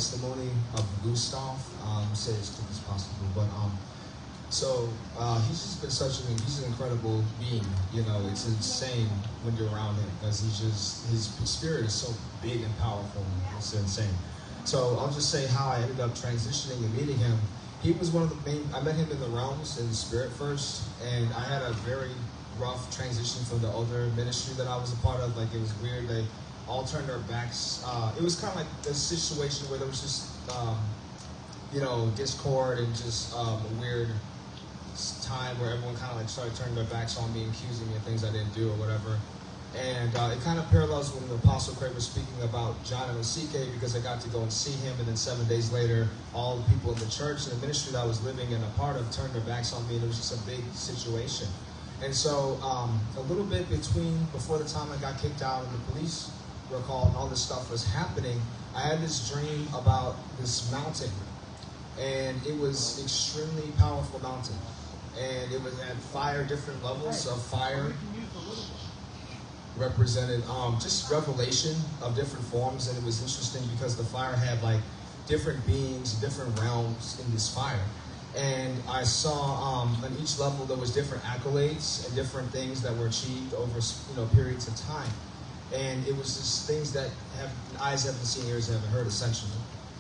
testimony of Gustav. Say as quick as possible, but he's just been he's an incredible being. You know, it's insane when you're around him because his spirit is so big and powerful. It's insane. So I'll just say how I ended up transitioning and meeting him. He was one of the main. I met him in the realms in the spirit first, and I had a very rough transition from the older ministry that I was a part of. Like, it was weird. They all turned their backs. It was kind of like a situation where there was just discord and just a weird time where everyone kind of like started turning their backs on me, accusing me of things I didn't do or whatever. And it kind of parallels when the Apostle Craig was speaking about John and Osike, because I got to go and see him, and then 7 days later, all the people in the church and the ministry that I was living in a part of turned their backs on me, and it was just a big situation. And so a little bit before the time I got kicked out and the police were called and all this stuff was happening, I had this dream about this mountain. And it was extremely powerful mountain. And it had fire, different levels of fire. Represented just revelation of different forms, and it was interesting because the fire had like different beings, different realms in this fire. And I saw on each level there was different accolades and different things that were achieved over periods of time. And it was just things that eyes haven't seen, ears haven't heard, essentially.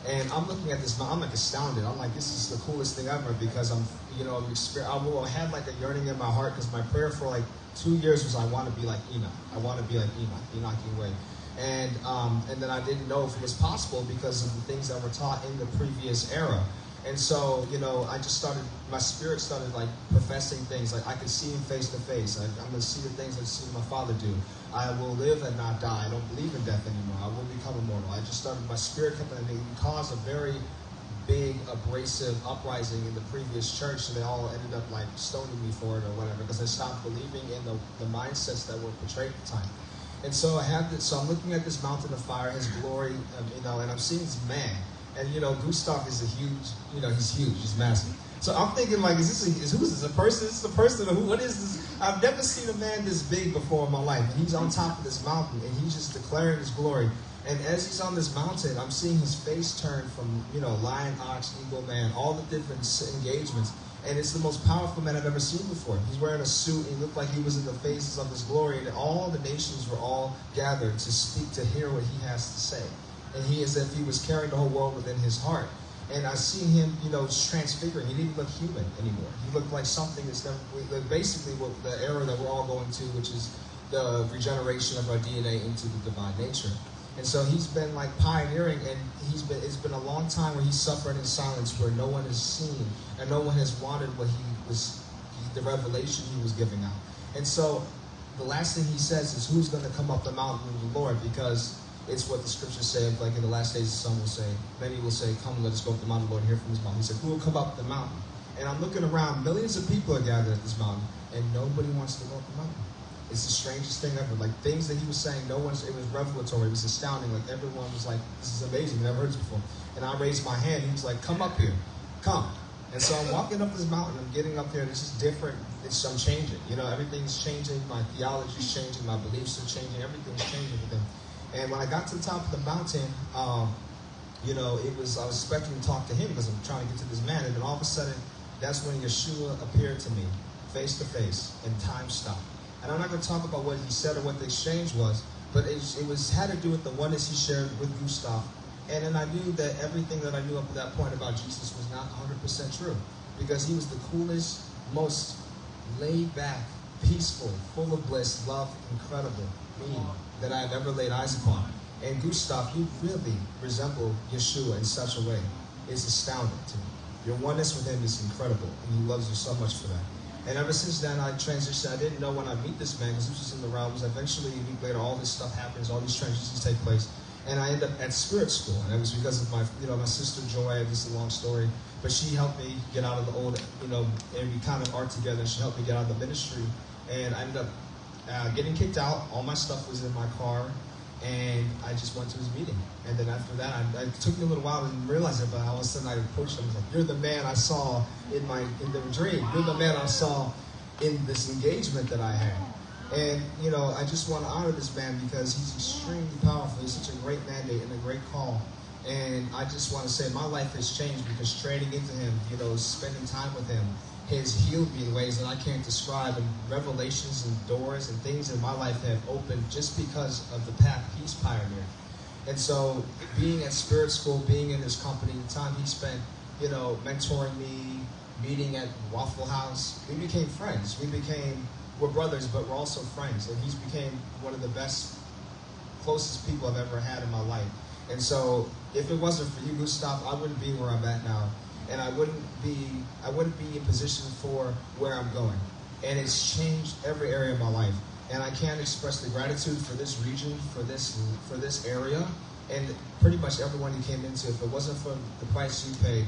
And I'm looking at this, I'm like astounded. I'm like, this is the coolest thing ever, because I had like a yearning in my heart, because my prayer for like 2 years was, I want to be like Enoch. I want to be like Enoch Inouye. And then I didn't know if it was possible because of the things that were taught in the previous era. And so, I just my spirit started like professing things like I could see him face to face. I'm going to see the things I've seen my father do. I will live and not die. I don't believe in death anymore. I will become immortal. My spirit kept on, it caused a very big, abrasive uprising in the previous church, and they all ended up like stoning me for it or whatever, because I stopped believing in the mindsets that were portrayed at the time. And so I'm looking at this mountain of fire, his glory, and I'm seeing this man. And Gustav is he's huge, he's massive. So I'm thinking, like, who is this? A person? Is this a person? What is this? I've never seen a man this big before in my life. And he's on top of this mountain, and he's just declaring his glory. And as he's on this mountain, I'm seeing his face turn from, lion, ox, eagle, man, all the different engagements. And it's the most powerful man I've ever seen before. He's wearing a suit, and he looked like he was in the faces of his glory, and all the nations were all gathered to speak, to hear what he has to say. And he, as if he was carrying the whole world within his heart. And I see him, transfiguring. He didn't look human anymore. He looked like something that's basically what the era that we're all going to, which is the regeneration of our DNA into the divine nature. And so he's been like pioneering, and it's been a long time where he's suffered in silence, where no one has seen and no one has wanted what the revelation he was giving out. And so the last thing he says is, who's going to come up the mountain of the Lord? Because it's what the scriptures say, like in the last days, some will say, many will say, come, let us go up the mountain of the Lord and hear from his mouth. He said, who will come up the mountain? And I'm looking around, millions of people are gathered at this mountain, and nobody wants to go up the mountain. It's the strangest thing ever. Like, things that he was saying, it was revelatory, it was astounding. Like, everyone was like, this is amazing, I've never heard this before. And I raised my hand, he was like, come up here, come. And so I'm walking up this mountain, I'm getting up there, and it's just different. I'm changing, everything's changing, my theology's changing, my beliefs are changing, everything's changing with him. And when I got to the top of the mountain, I was expecting to talk to him because I'm trying to get to this man. And then all of a sudden, that's when Yeshua appeared to me, face to face, and time stopped. And I'm not going to talk about what he said or what the exchange was, but it had to do with the oneness he shared with Gustav. And then I knew that everything that I knew up to that point about Jesus was not 100% true, because he was the coolest, most laid back, peaceful, full of bliss, love, incredible being that I've ever laid eyes upon. And Gustav, you really resemble Yeshua in such a way. It's astounding to me. Your oneness with him is incredible, and he loves you so much for that. And ever since then, I transitioned. I didn't know when I'd meet this man, because this was in the realms. Eventually, a week later, all this stuff happens, all these transitions take place. And I ended up at spirit school. And it was because of my sister Joy. This is a long story. But she helped me get out of the old, and we kind of are together. She helped me get out of the ministry. And I ended up getting kicked out. All my stuff was in my car, and I just went to his meeting. And then after that, it took me a little while to realize it, but all of a sudden I approached him. I was like, you're the man I saw in the dream. You're the man I saw in this engagement that I had. And, I just want to honor this man because he's extremely powerful. He's such a great mandate and a great call. And I just want to say my life has changed because trading into him, you know, spending time with him, has healed me in ways that I can't describe. And revelations and doors and things in my life have opened just because of the path he's pioneered. And so being at Spirit School, being in his company, the time he spent, you know, mentoring me, meeting at Waffle House, we became friends. We're brothers, but we're also friends. And he's became one of the best, closest people I've ever had in my life. And so if it wasn't for you, Gustav, I wouldn't be where I'm at now. And I wouldn't be in position for where I'm going. And it's changed every area of my life. And I can't express the gratitude for this region, for this area, and pretty much everyone you came into. If it wasn't for the price you paid,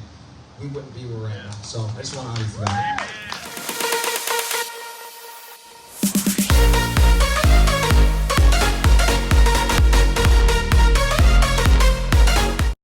we wouldn't be where we're at now. So I just want to honor you for that.